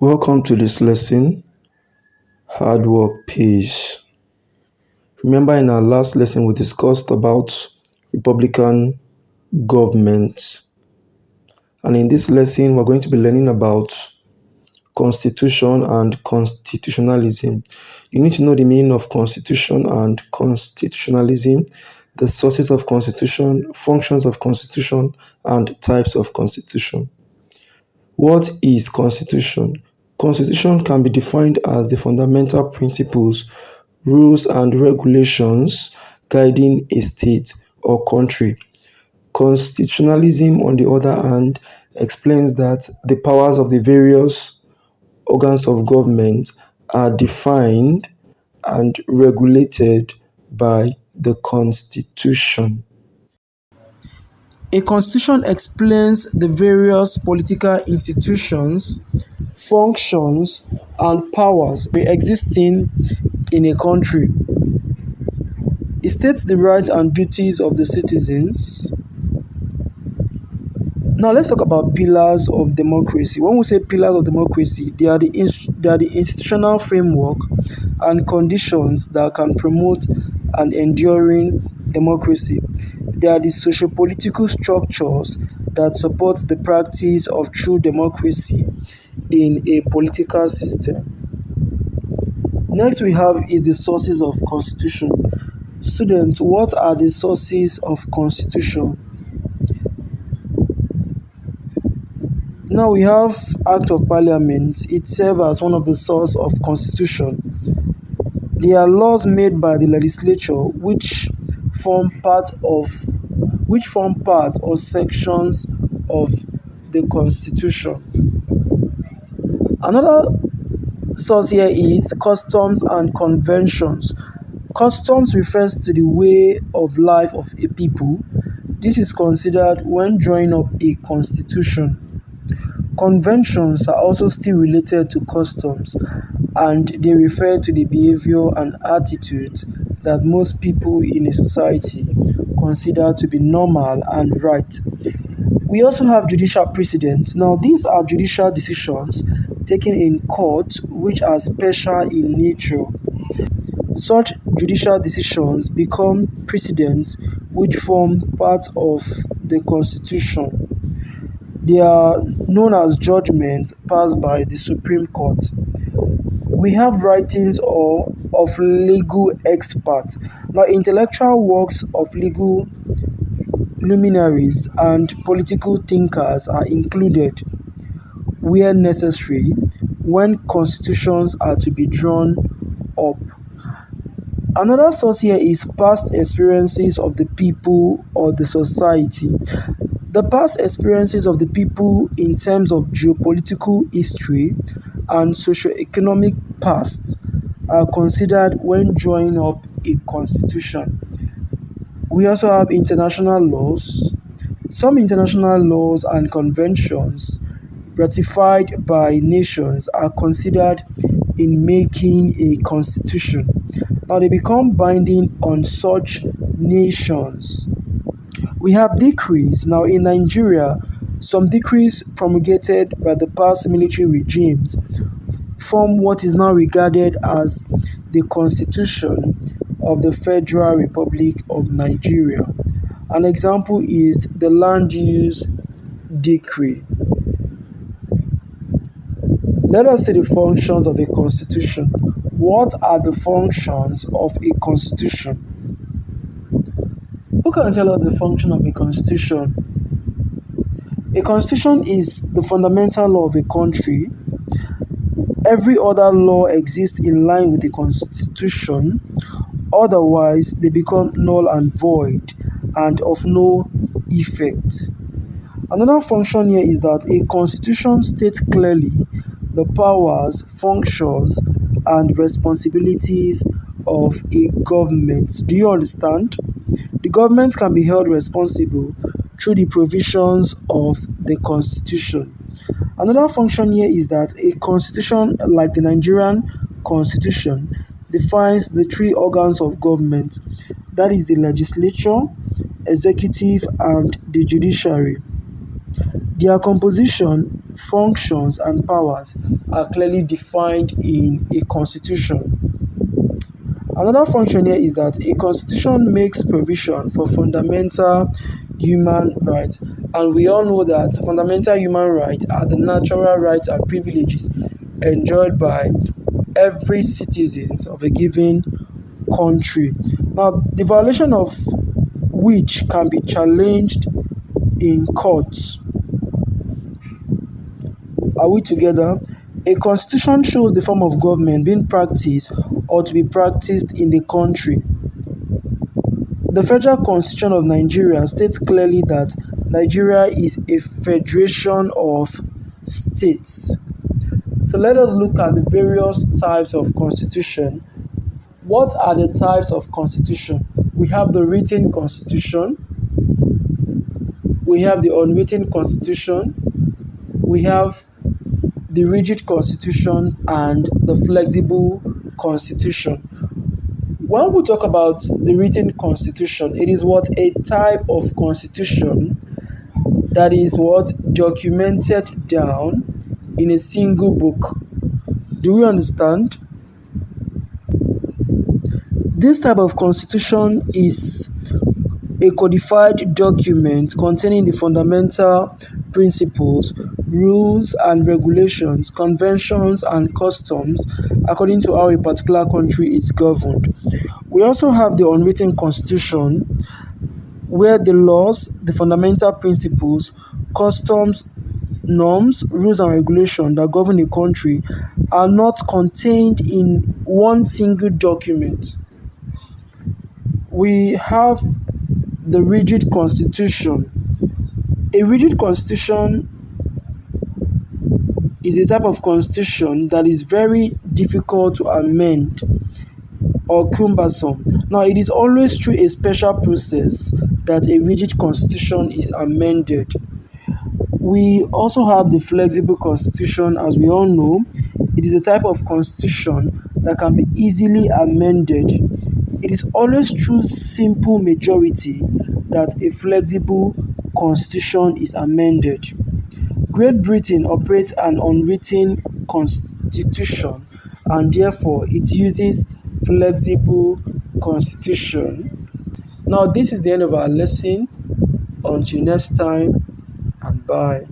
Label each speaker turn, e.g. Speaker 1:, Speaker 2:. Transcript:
Speaker 1: Welcome to this lesson. Hard work pays. Remember, in our last lesson, we discussed about Republican government. And in this lesson, we're going to be learning about Constitution and Constitutionalism. You need to know the meaning of Constitution and Constitutionalism, the sources of Constitution, functions of Constitution, and types of Constitution. What is Constitution? Constitution can be defined as the fundamental principles, rules, and regulations guiding a state or country. Constitutionalism, on the other hand, explains that the powers of the various organs of government are defined and regulated by the Constitution.
Speaker 2: A constitution explains the various political institutions, functions, and powers existing in a country. It states the rights and duties of the citizens. Now let's talk about pillars of democracy. When we say pillars of democracy, they are the institutional framework and conditions that can promote an enduring democracy. They are the socio-political structures that support the practice of true democracy in a political system. Next we have is the sources of constitution. Students, what are the sources of constitution? Now we have Act of Parliament. It serves as one of the source of constitution. They are laws made by the legislature which form part or sections of the constitution. Another source here is customs and conventions. Customs refers to the way of life of a people. This is considered when drawing up a constitution. Conventions are also still related to customs, and they refer to the behavior and attitudes that most people in a society consider to be normal and right. We also have judicial precedents. Now, these are judicial decisions taken in court which are special in nature. Such judicial decisions become precedents which form part of the Constitution. They are known as judgments passed by the Supreme Court. We have writings of legal experts. Now, intellectual works of legal luminaries and political thinkers are included where necessary when constitutions are to be drawn up. Another source here is past experiences of the people or the society. The past experiences of the people in terms of geopolitical history and socio-economic past are considered when drawing up a constitution. We also have international laws. Some international laws and conventions ratified by nations are considered in making a constitution. Now they become binding on such nations. We have decrees. Now in Nigeria, some decrees promulgated by the past military regimes form what is now regarded as the Constitution of the Federal Republic of Nigeria. An example is the Land Use Decree. Let us see the functions of a constitution. What are the functions of a constitution? Who can tell us the function of a constitution? A constitution is the fundamental law of a country. Every other law exists in line with the constitution. Otherwise, they become null and void and of no effect. Another function here is that a constitution states clearly the powers, functions, and responsibilities of a government. Do you understand? The government can be held responsible through the provisions of the Constitution. Another function here is that a constitution like the Nigerian Constitution defines the three organs of government, that is the legislature, executive, and the judiciary. Their composition, functions, and powers are clearly defined in a constitution. Another function here is that a constitution makes provision for fundamental human rights, and we all know that fundamental human rights are the natural rights and privileges enjoyed by every citizen of a given country. Now, the violation of which can be challenged in courts. Are we together? A constitution shows the form of government being practiced or to be practiced in the country. The Federal Constitution of Nigeria states clearly that Nigeria is a federation of states. So let us look at the various types of constitution. What are the types of constitution? We have the written constitution, we have the unwritten constitution, we have the rigid constitution, and the flexible constitution. When we talk about the written constitution, it is what a type of constitution that is what documented down in a single book. Do we understand? This type of constitution is a codified document containing the fundamental principles, rules and regulations, conventions and customs according to how a particular country is governed. We also have the unwritten constitution, where the laws, the fundamental principles, customs, norms, rules and regulations that govern a country are not contained in one single document. We have the rigid constitution. A rigid constitution is a type of constitution that is very difficult to amend or cumbersome. Now, it is always through a special process that a rigid constitution is amended. We also have the flexible constitution, as we all know. It is a type of constitution that can be easily amended. It is always through simple majority that a flexible constitution is amended. Great Britain operates an unwritten constitution, and therefore it uses flexible constitution. Now, this is the end of our lesson. Until next time, and bye.